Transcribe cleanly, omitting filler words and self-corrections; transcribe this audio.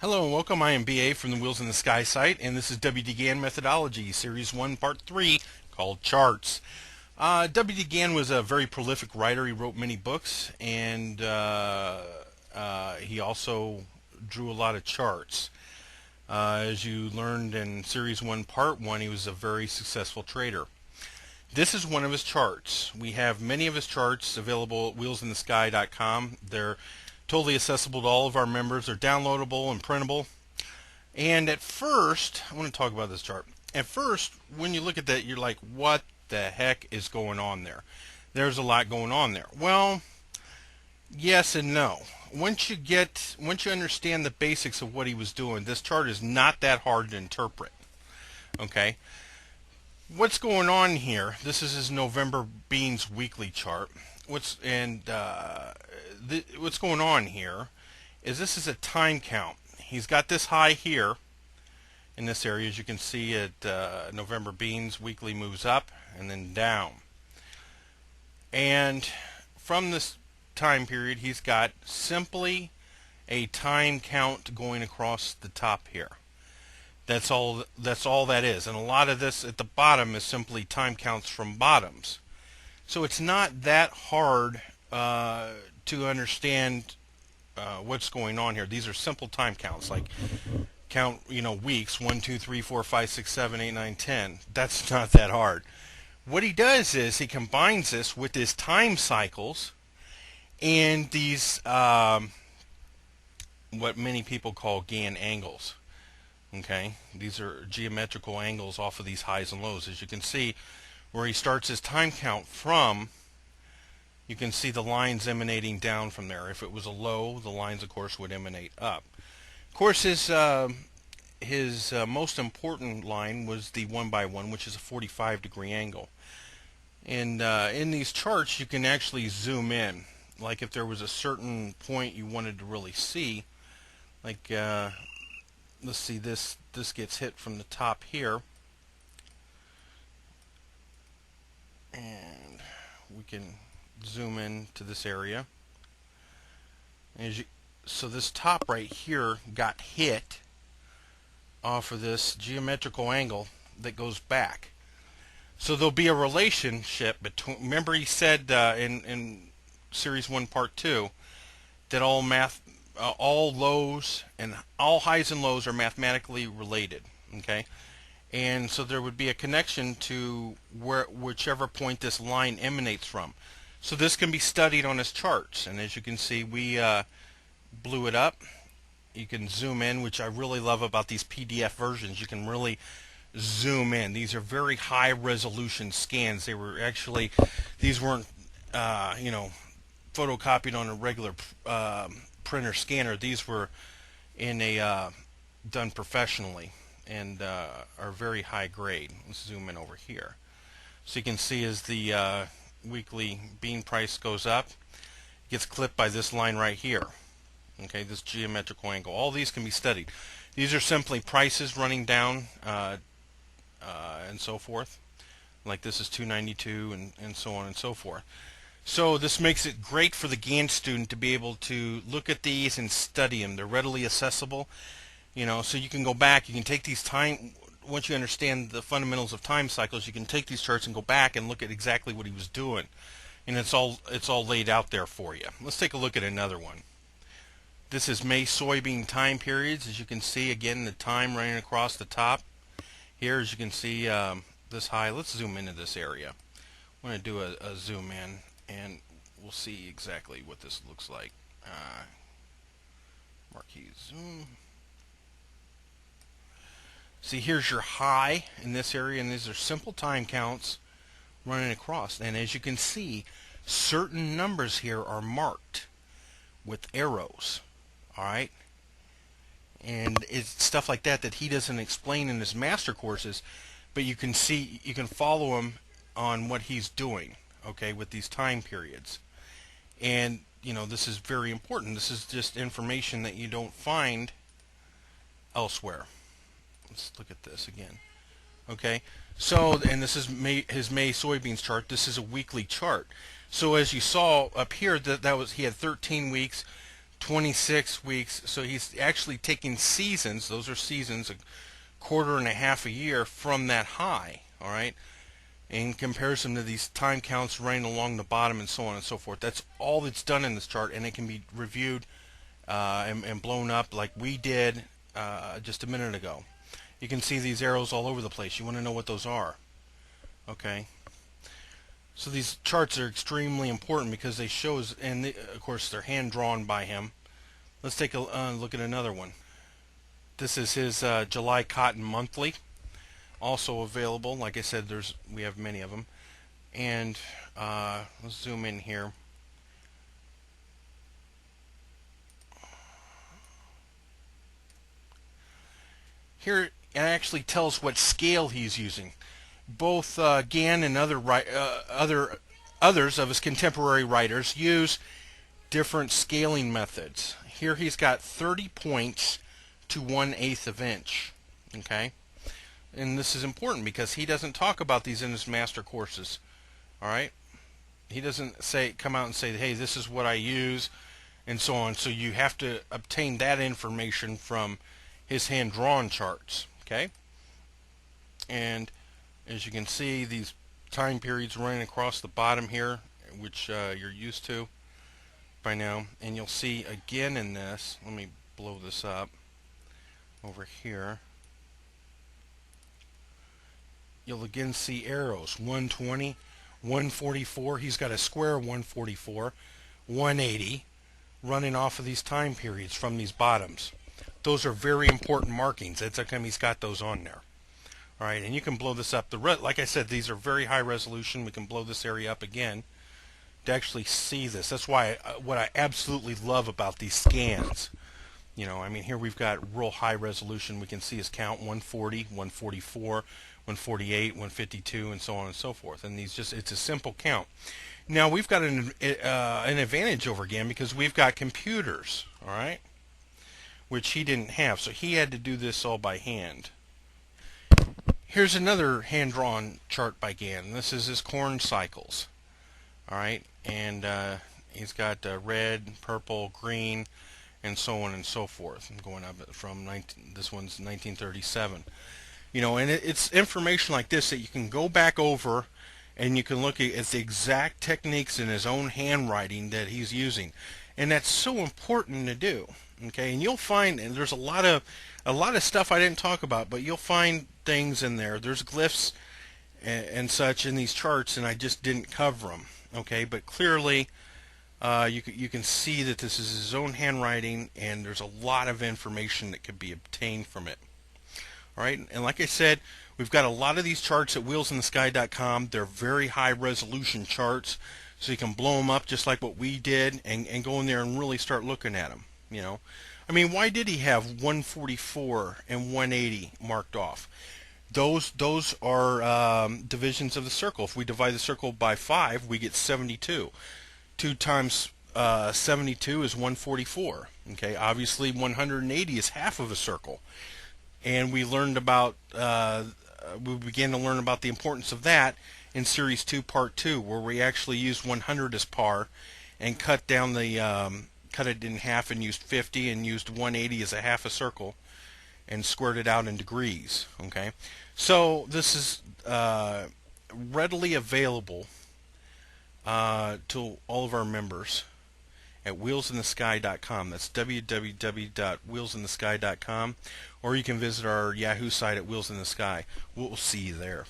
Hello and welcome. I am BA from the Wheels in the Sky site, and this is WD Gann Methodology, Series 1, Part 3, called Charts. WD Gann was a very prolific writer. He wrote many books, and he also drew a lot of charts. As you learned in Series 1, Part 1, he was a very successful trader. This is one of his charts. We have many of his charts available at wheelsinthesky.com. They're totally accessible to all of our members. They're downloadable and printable. And at first, I want to talk about this chart. At first, when you look at that, you're like, what the heck is going on there? There's a lot going on there. Well, yes and no. Once you understand the basics of what he was doing, this chart is not that hard to interpret. Okay? What's going on here? This is his November Beans weekly chart. What's going on here is this is a time count. He's got this high here in this area. As you can see, November Beans weekly moves up and then down. And from this time period, he's got simply a time count going across the top here. That's all that is. And a lot of this at the bottom is simply time counts from bottoms. So it's not that hard to understand what's going on here. These are simple time counts, like count, weeks, 1, 2, 3, 4, 5, 6, 7, 8, 9, 10. That's not that hard. What he does is he combines this with his time cycles and these, what many people call Gann angles. Okay, these are geometrical angles off of these highs and lows. As you can see, where he starts his time count from, you can see the lines emanating down from there. If it was a low, the lines, of course, would emanate up. Of course, his most important line was the 1 by 1, which is a 45-degree angle. And in these charts, you can actually zoom in. Like if there was a certain point you wanted to really see, like let's see, this gets hit from the top here, and we can zoom in to this area. So this top right here got hit off of this geometrical angle that goes back. So there'll be a relationship between. Remember, he said in Series 1, Part 2, that all lows and all highs and lows are mathematically related. Okay, and so there would be a connection to whichever point this line emanates from. So this can be studied on his charts, and as you can see, we blew it up. You can zoom in, which I really love about these PDF versions. You can really zoom in. These are very high resolution scans. These weren't photocopied on a regular printer scanner. These were done professionally and are very high grade. Let's zoom in over here. So you can see as the weekly bean price goes up, it gets clipped by this line right here. Okay, this geometrical angle. All these can be studied. These are simply prices running down and so forth. Like this is 292 and so on and so forth. So this makes it great for the Gann student to be able to look at these and study them. They're readily accessible, so you can go back, you can take these once you understand the fundamentals of time cycles, you can take these charts and go back and look at exactly what he was doing. And it's all laid out there for you. Let's take a look at another one. This is May soybean time periods. As you can see, again, the time running across the top. Here, as you can see, this high. Let's zoom into this area. I'm going to do a zoom in, and we'll see exactly what this looks like. Marquee zoom. See, here's your high in this area, and these are simple time counts running across. And as you can see, certain numbers here are marked with arrows. All right? And it's stuff like that he doesn't explain in his master courses, but you can follow him on what he's doing, okay, with these time periods. And this is very important. This is just information that you don't find elsewhere. Let's look at this again. Okay, so, and this is his May soybeans chart. This is a weekly chart. So as you saw up here, he had 13 weeks, 26 weeks. So he's actually taking seasons. Those are seasons, a quarter and a half a year from that high. All right. In comparison to these time counts running along the bottom and so on and so forth. That's all that's done in this chart, and it can be reviewed and blown up like we did just a minute ago. You can see these arrows all over the place. You want to know what those are. Okay. So these charts are extremely important because they show, and of course they're hand drawn by him. Let's take a look at another one. This is his July Cotton Monthly, also available. Like I said, we have many of them. And let's zoom in here. Here it actually tells what scale he's using. Both Gann and others of his contemporary writers use different scaling methods. Here he's got 30 points to 1/8 of inch. Okay, and this is important because he doesn't talk about these in his master courses. All right, he doesn't come out and say, hey, this is what I use, and so on. So you have to obtain that information from his hand-drawn charts. Okay, and as you can see, these time periods running across the bottom here, which you're used to by now, and you'll see again in this. Let me blow this up over here. You'll again see arrows: 120, 144. He's got a square 144, 180 running off of these time periods from these bottoms. Those are very important markings. That's how come he's got those on there. All right, and you can blow this up. Like I said, these are very high resolution. We can blow this area up again to actually see this. That's why what I absolutely love about these scans. You know, I mean, here we've got real high resolution. We can see his count: 140, 144, 148, 152, and so on and so forth. And it's a simple count. Now we've got an advantage over Gann because we've got computers. All right, which he didn't have, so he had to do this all by hand. Here's another hand-drawn chart by Gann. This is his corn cycles. All right, and he's got red, purple, green, and so on and so forth. I'm going up from this one's 1937. You know, and it's information like this that you can go back over, and you can look at the exact techniques in his own handwriting that he's using, and that's so important to do. Okay, and you'll find, and there's a lot of stuff I didn't talk about, but you'll find things in there. There's glyphs and such in these charts, and I just didn't cover them. Okay, but clearly you can see that this is his own handwriting, and there's a lot of information that could be obtained from it. All right, and like I said, we've got a lot of these charts at wheelsinthesky.com. They're very high resolution charts, so you can blow them up just like what we did, and go in there and really start looking at them. You know, I mean, why did he have 144 and 180 marked off? Those are divisions of the circle. If we divide the circle by 5, we get 72. 2 times 72 is 144. Okay, obviously 180 is half of a circle, and we learned about we began to learn about the importance of that in Series 2, Part 2, where we actually used 100 as par and cut down the cut it in half and used 50 and used 180 as a half a circle and squared it out in degrees. Okay, so this is readily available to all of our members at wheelsinthesky.com. That's www.wheelsinthesky.com, or you can visit our Yahoo site at Wheels in the Sky. We'll see you there.